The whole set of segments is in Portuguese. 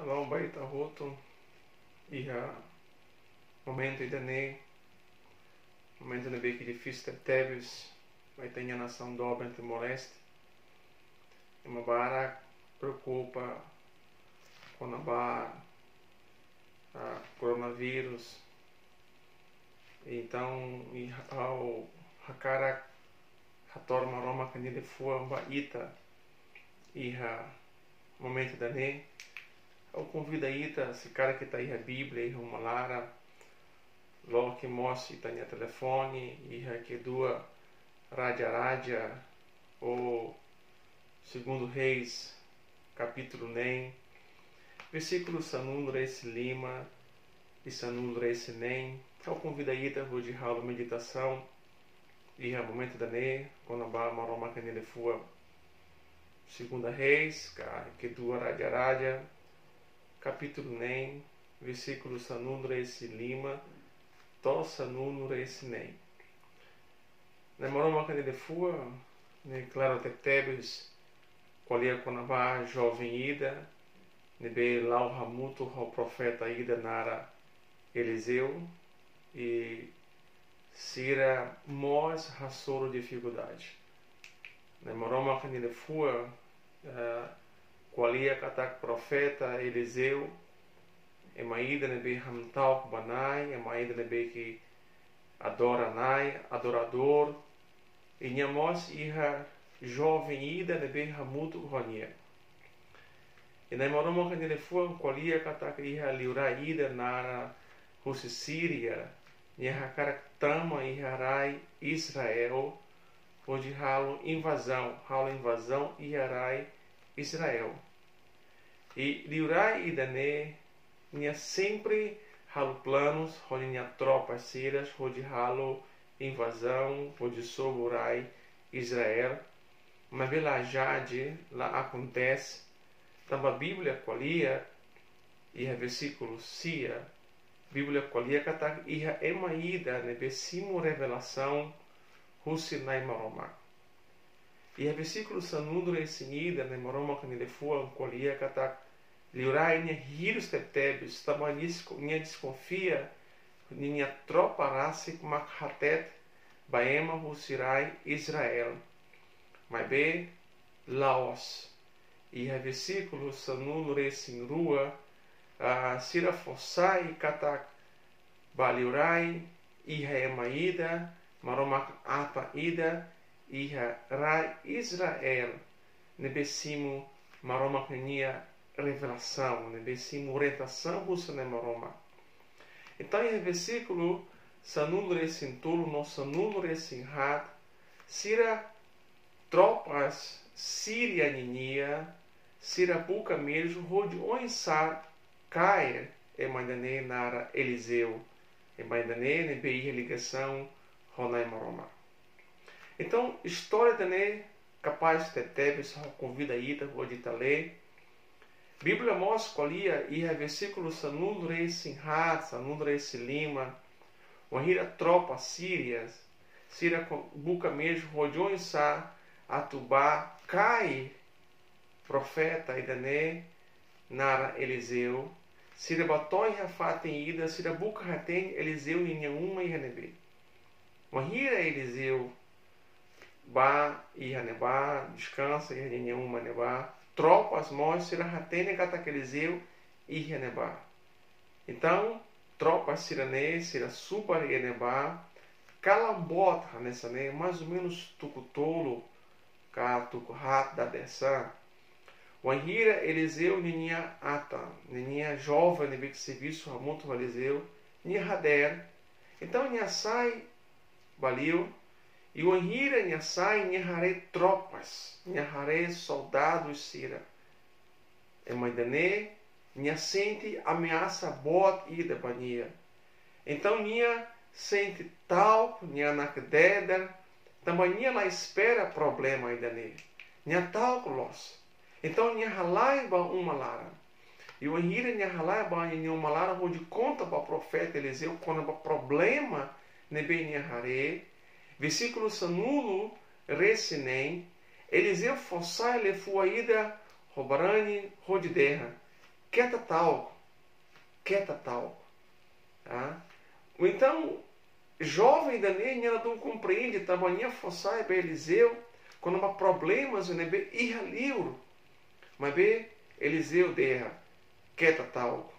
Shalom baita roto iha momento idane momento ne que difícil tebes vai ter nação dobra entre moleste e uma bara preocupa com a coronavírus então e ao hakara hator maroma kanile fua baita iha momento idane eu convido aí, esse cara que está aí a Bíblia, e uma lara, logo que mostre, está no telefone, e que doa Raja, ou segundo Reis, capítulo 9, versículo Sanun Reis Lima, e Sanun Reis Nem. Eu convido aí, vou de ralo meditação, e a momento da ne, quando a maroma canele fua, segunda Reis, que doa Raja, capítulo 9, versículo Sanun Reis Lima, to Sanun Reis Nem. Namorou canele fua, né, claro, tebes, colher conabá, jovem ida, nebe lau ramuto, o profeta ida nara Eliseu, e sira mós rassoro dificuldade. Namorou canele fua, qualia katak profeta Eliseu, e maída nebe hamtal banai, e maída nebe que adora nai, adorador, e nhamos iha jovem ida nebe hamuto ronia. E na moroma canele fua qualia katak iha liura ida nara russe Síria, nha karak tama iha rai Israel, onde halo invasão iha rai Israel. E liurai e dane tinha sempre halo planos, onde tinha tropas sírias, onde halo invasão, onde soburai Israel. Mas lá jade, lá acontece, também a Bíblia qualia, e a versículo sia, Bíblia qualia kata iha emaída, nebessimo revelação, Husinai maroma. E a versículo sanundre sinida ne moroma kanile fua qualia kata liurai ne hirus tebes tamanis minha desconfia minha tropa rasik makhatet baema husirai Israel. Mas be Laos. E a versículo sanundre sin rua sira fossai kata baliurai iha emaida maroma apa ida iha rai Israel nebessimo maroma kenia revelação nebessimo orientação russa ne maroma. Então em versículo sanundre sintulo no sanundre sinhat sira tropas síria ninia sira buca mesmo rode oensar cair e mandane nara Eliseu e mandane nebe ligação ronai maroma. Então, história de capaz de ter, convida aí, vou ditar ler. Bíblia mostra qualia e a versículo Sanun Reis Sinhat, Sanun Reis Lima, uma hira tropa sírias, síria buca mesmo, rodeou sa atubá, cai, profeta e dane, nara Eliseu, síria batói rafatem ida, síria buca ratem, Eliseu ninha uma e renebe. Uma hira Eliseu, ba e haneba descansa e nenhuma neba tropas mostra ratene cataqueliseu e haneba. Então tropas sirane sira super e neba calambota nessa né mais ou menos tucutolo ca tucuhat da dessa Wanhira Eliseu ninha ata ninha jovem nebe que serviço muito Eliseu ninha rader. Então ninha sai valeu. E o Anhira Nhasai Nhare tropas, Nhare soldados Sira. E Maidane Nha sente ameaça bot e da bania. Então Nha sente tal, Nha nakdeda, também Nha lá espera problema ainda ne. Nha tal los. Então Nha halaiba uma lara. E o Anhira Nha halaiba uma lara onde conta para o profeta Eliseu quando há problema nebe Nha hare. Versículo sanulo resinem, Eliseu fossai le fuaida robarani rodiderra. quieta talco. Tá? Então, jovem da nem ela não compreende tamanha força é Eliseu quando há problemas né be irra livro mas be Eliseu derra quieta talco.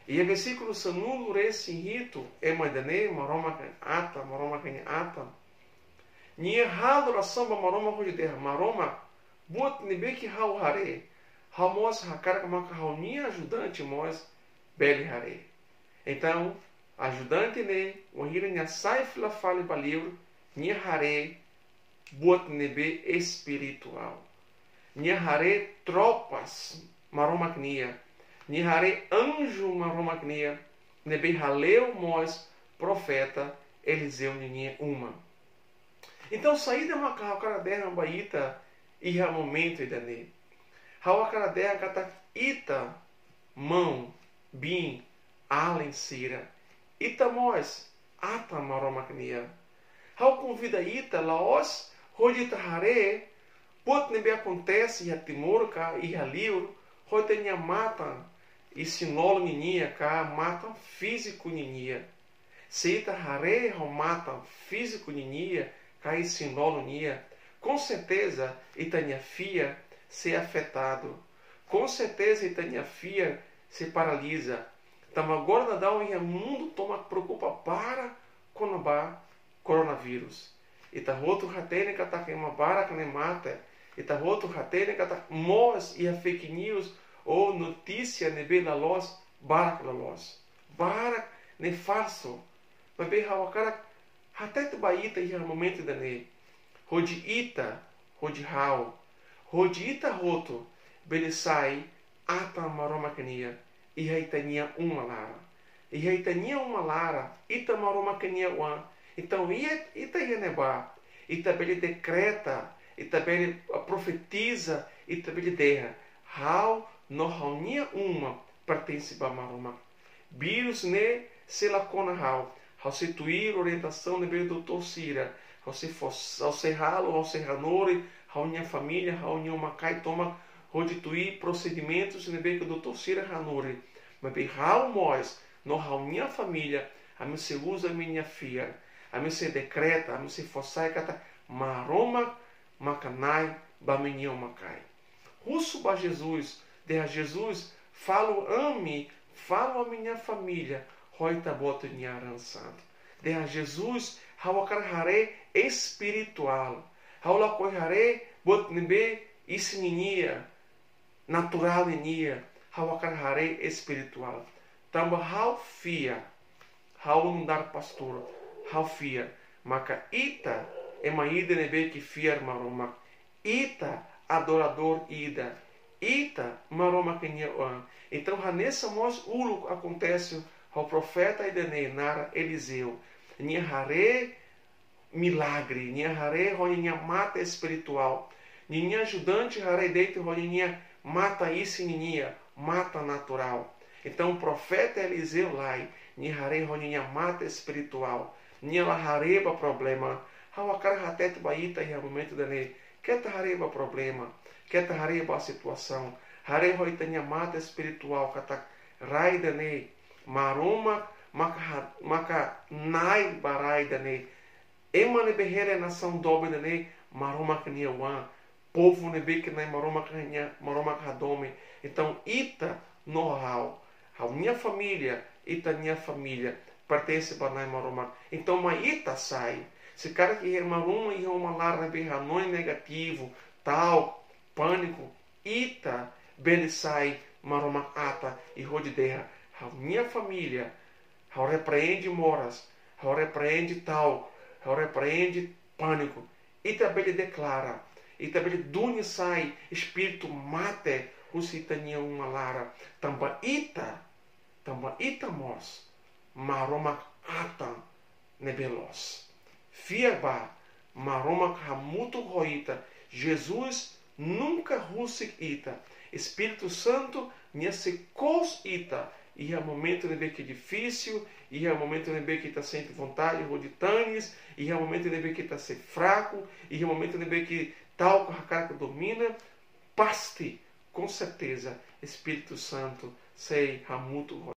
E o versículo sanulo resse rito é mandane maroma ata ni adoração ba maroma hoje derra maroma bot ne be que hau hare hamos hakar kama hau ni ajudante mos beli hare. Então ajudante ne o hira nya sai fila fale ba livro ni hare bot ne be espiritual ni hare tropas maroma knia ni hare anjo maroma knia ne be haleu mos profeta Eliseu ninha uma. Então saída uma cara derra baita e ha momento idane ha cara derra kata ita mão bim alen sira ita mos ata maroma knia ha convida ita laos rodita hare pot ne be acontece e a timor ka e a livro rodenya mata e sinolo ninia ka mata físico ninia seita hare ho mata físico ninia ka e sinolo nia com certeza itania fia se afetado com certeza itania fia se paralisa tamo agora dá o mundo toma preocupa para conaba coronavírus ita roto hatene kata uma bara que ne mata ita roto hatene kata mos e a fake news ou notícia ne be la los bara la los bara ne falso mas be ha cara até tu baita e no momento da ne rodi ita rodi hau rodi ita roto belisai ata maroma kenia e haitania uma lara ita maroma kenia one. Então, ita yeneba, ita bele decreta, ita bele profetiza, ita bele derra. Hau no haunia uma pertence ba maroma. Vírus ne se lacona hau. Hau se tuir orientação ne bele doutor Cira. Hau se ralo, hau se ranore, hau minha família, hau minha macai toma rodituir procedimentos ne bele doutor Cira ranore. Mas be hau mois no hau minha família, a me se usa minha filha. A mim se decreta, a mim se forçai kata maroma macanai baminhão macai. Russo ba Jesus, derra Jesus, falo ame, falo a minha família, roita bota minha arançado. Derra Jesus, hawakar espiritual, hawakar bot nebe isninia, natural ninia, hawakar espiritual. Tamba hau fia, hau não dar pastor. Hau fia, maca ita emaída nebe que fiar maroma, ita adorador ida, ita maroma kenyawan. Então nessa mos ulo acontece ao profeta idene nara Eliseu, nia hare milagre, nia hare roninha mata espiritual, nia ajudante hare deito roninha mata isso ninia, mata natural. Então o profeta Eliseu lai, nia hare roninha mata espiritual. Nia la hareba problema, hawakar hatet baita e momento dane, queta hareba problema, queta hareba a situação, hare hoitania mata espiritual, kata rai dane, maruma maka nai barai dane, emane behere nação dobe dane, maruma kania wan, povo nebe que nai maruma kadome. Então ita know-how, a minha família, ita minha família. Pertence para nós maroma. Então, maita sai. Se cara que é maroma e uma lara berranoi negativo, tal, pânico, ita, bele sai, maroma ata e rodederra. A minha família, a repreende moras, a repreende tal, a repreende pânico. Ita bele declara, ita bele duni sai, espírito mate, usitania uma lara. Tamba ita mos. Maroma ata nebelos. Fiaba maroma hamuto roita. Jesus nunca rusik ita. Espírito Santo nesse cos ita. E há momento de ver que é difícil, e há momento de ver que está sem vontade, roditanes, e há momento de ver que está sem fraco, e há momento de ver que tal que a cara domina. Paste com certeza, Espírito Santo sei muito